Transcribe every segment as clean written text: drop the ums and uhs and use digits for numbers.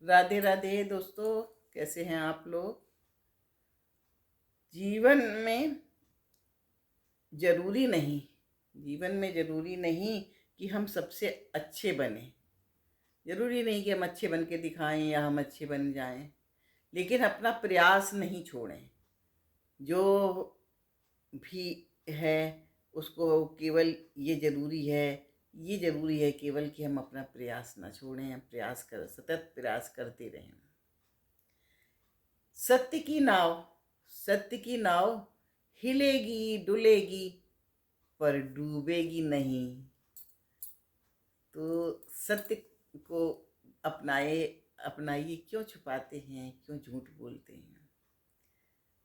राधे राधे दोस्तों, कैसे हैं आप लोग। जीवन में जरूरी नहीं जीवन में जरूरी नहीं कि हम सबसे अच्छे बने। जरूरी नहीं कि हम अच्छे बन के दिखाएं या हम अच्छे बन जाएं, लेकिन अपना प्रयास नहीं छोड़ें। जो भी है उसको केवल ये जरूरी है केवल कि हम अपना प्रयास ना छोड़ें। हम सतत प्रयास करते रहें। सत्य की नाव सत्य की नाव हिलेगी डुलेगी पर डूबेगी नहीं। तो सत्य को अपनाइए। क्यों छुपाते हैं, क्यों झूठ बोलते हैं।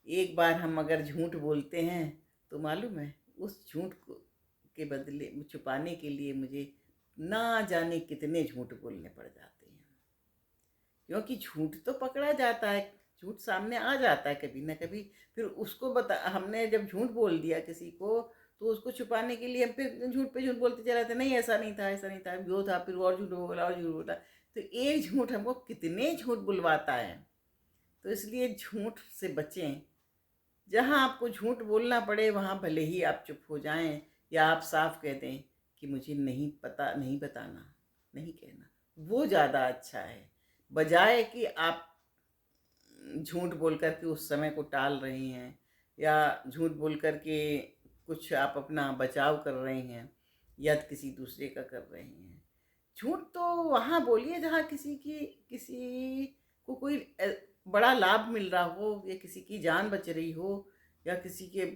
एक बार हम अगर झूठ बोलते हैं तो मालूम है उस झूठ को के बदले छुपाने के लिए मुझे ना जाने कितने झूठ बोलने पड़ जाते हैं। क्योंकि झूठ तो पकड़ा जाता है, झूठ सामने आ जाता है कभी ना कभी। फिर उसको हमने जब झूठ बोल दिया किसी को, तो उसको छुपाने के लिए हम फिर झूठ पे झूठ बोलते चले जाते, नहीं ऐसा नहीं था, ऐसा नहीं था, जो था, फिर और झूठ बोला और झूठ बोला। तो एक झूठ हमको कितने झूठ बुलवाता है। तो इसलिए झूठ से बचें। जहाँ आपको झूठ बोलना पड़े वहाँ भले ही आप चुप हो जाएं, या आप साफ कह दें कि मुझे नहीं पता, नहीं बताना, नहीं कहना। वो ज़्यादा अच्छा है, बजाय कि आप झूठ बोल कर के उस समय को टाल रहे हैं, या झूठ बोल कर के कुछ आप अपना बचाव कर रहे हैं, या किसी दूसरे का कर रहे हैं। झूठ तो वहाँ बोलिए जहाँ किसी को कोई बड़ा लाभ मिल रहा हो, या किसी की जान बच रही हो, या किसी के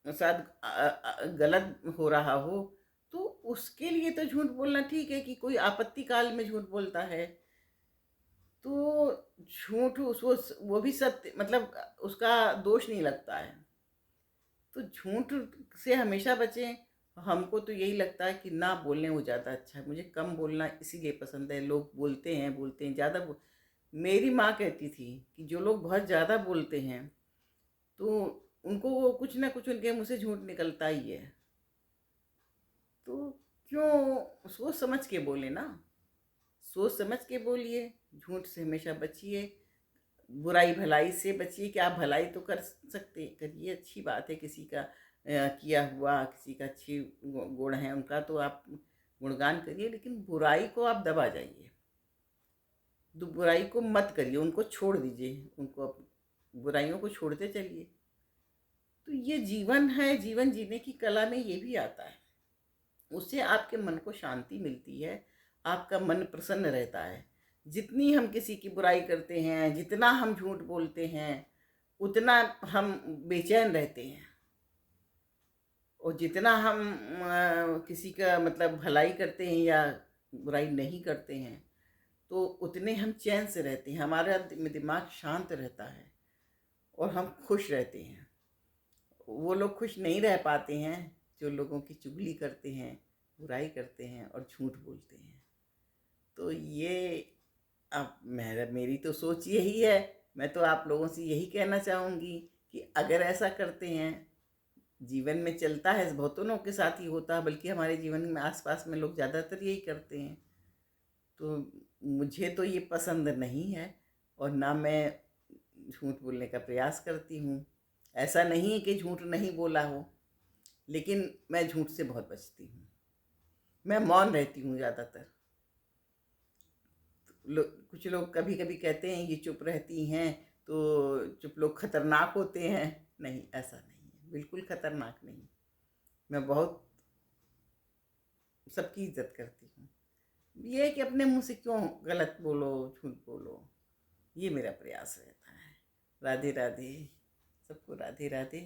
साथ गलत हो रहा हो। तो उसके लिए तो झूठ बोलना ठीक है, कि कोई आपत्ति काल में झूठ बोलता है तो झूठ उसको वो भी सत्य, मतलब उसका दोष नहीं लगता है। तो झूठ से हमेशा बचें। हमको तो यही लगता है कि ना बोलने वो ज़्यादा अच्छा है। मुझे कम बोलना इसीलिए पसंद है। लोग बोलते हैं ज़्यादा मेरी माँ कहती थी कि जो लोग बहुत ज़्यादा बोलते हैं तो उनको वो कुछ ना कुछ उनके मुँह से झूठ निकलता ही है। तो क्यों सोच समझ के बोले ना, सोच समझ के बोलिए। झूठ से हमेशा बचिए। बुराई भलाई से बचिए। कि आप भलाई तो कर सकते करिए, अच्छी बात है। किसी का किया हुआ, किसी का अच्छी गुण है उनका तो आप गुणगान करिए, लेकिन बुराई को आप दबा जाइए। बुराई को मत करिए, उनको छोड़ दीजिए। बुराइयों को छोड़ते चलिए। तो ये जीवन है, जीवन जीने की कला में ये भी आता है। उससे आपके मन को शांति मिलती है, आपका मन प्रसन्न रहता है। जितनी हम किसी की बुराई करते हैं, जितना हम झूठ बोलते हैं, उतना हम बेचैन रहते हैं। और जितना हम किसी का मतलब भलाई करते हैं या बुराई नहीं करते हैं, तो उतने हम चैन से रहते हैं। हमारा दिमाग शांत रहता है और हम खुश रहते हैं। वो लोग खुश नहीं रह पाते हैं जो लोगों की चुगली करते हैं, बुराई करते हैं और झूठ बोलते हैं। तो ये अब मेरी तो सोच यही है। मैं तो आप लोगों से यही कहना चाहूँगी कि अगर ऐसा करते हैं, जीवन में चलता है, बहुतों लोगों के साथ ही होता है, बल्कि हमारे जीवन में आसपास में लोग ज़्यादातर यही करते हैं। तो मुझे तो ये पसंद नहीं है, और ना मैं झूठ बोलने का प्रयास करती हूँ। ऐसा नहीं है कि झूठ नहीं बोला हो, लेकिन मैं झूठ से बहुत बचती हूँ। मैं मौन रहती हूँ ज़्यादातर। कुछ लोग कभी कभी कहते हैं ये चुप रहती हैं तो चुप लोग खतरनाक होते हैं। नहीं, ऐसा नहीं है, बिल्कुल खतरनाक नहीं। मैं बहुत सबकी इज्जत करती हूँ। ये है कि अपने मुंह से क्यों गलत बोलो, झूठ बोलो। ये मेरा प्रयास रहता है। राधे राधे। सबको राधे राधे।